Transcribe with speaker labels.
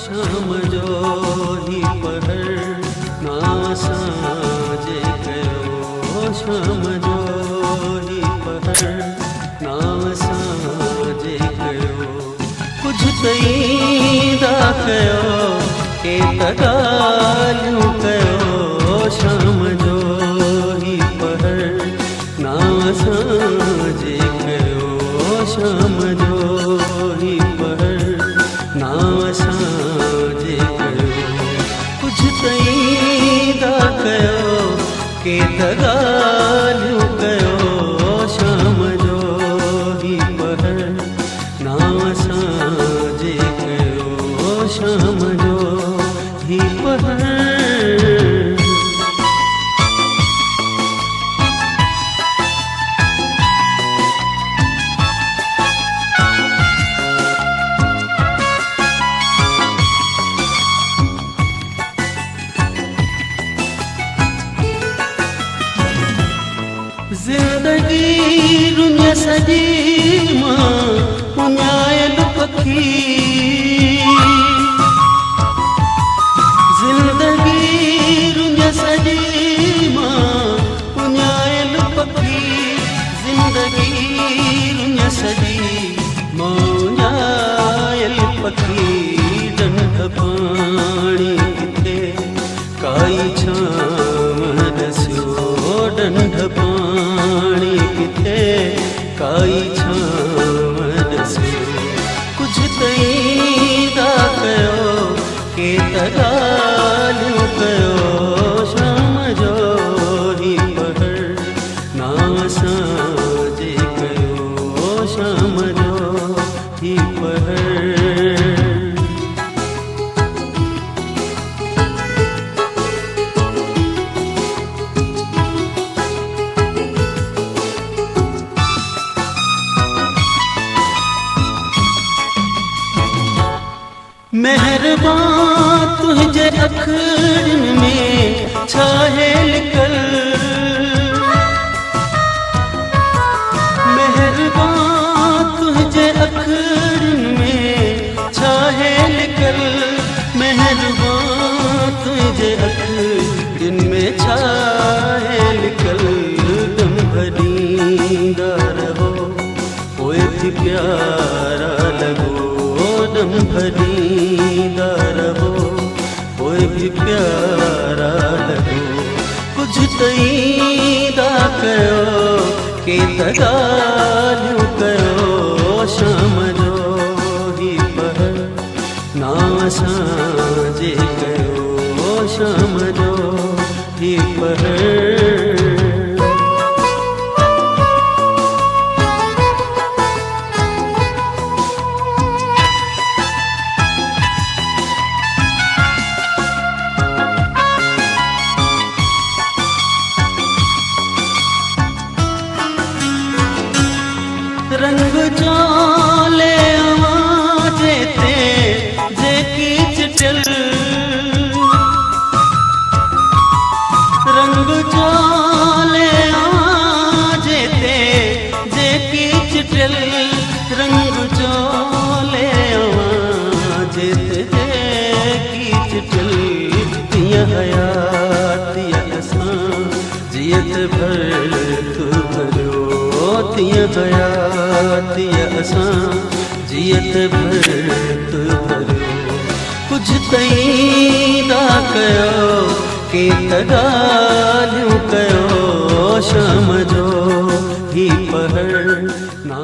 Speaker 1: शाम जो ही पहर ना साजे कयो, शाम जो ही पहर ना साजे कयो, कुछ तईदा कयो के तगालियूं कयो, शाम जो ही पहर ना साजे कयो, शाम जो ही पहर ना साजे कयो, कुछ तईदा कयो के तगालियूं कयो, शाम जो ही पहर ना साजे कयो, शाम जो ही पहर। जिंदगी रुन्या सजी मां उन्यायल पखी, जिंदगी रुन्या सजी मां उन्यायल पखी, जिंदगी रुन्या सजी मां उन्यायल पखी, डंड पाणी किथे काई छाम दस्यो, डंड पाणी किथे काई छाम दस्यो, कुछ तईदा कयो के तगालियूं कयो, शाम जो ही पहर ना साजे कयो, शाम जो ही पहर। मेहरबान तुझे अखरन में छाहे लिखल, मेहरबान तुझे अखरन में छाहे लिखल, मेहरबान तुझे अखरन में छाहे लिखल, दम भरींदा रहो पोइ थी प्यारा लगो, दम भरींदा रहो पोइ भी प्यारा लगो, कुछ तईदा कयो के तगालियूं कयो, शाम जो ही पहर ना साजे कयो, शाम जो ही पहर। रंग चोले आवाजे ते जेकी चिटल, रंग चोले आवाजे ते जेकी चिटल, रंग चोले आवाजे ते जेकी चिटल, तिया हयात असां जियत भर तू भरियो, तिया हयात असां जियत भर तू भरियो, कुछ तईदा कयो के तगालियूं कयो, शाम जो ही पहर ना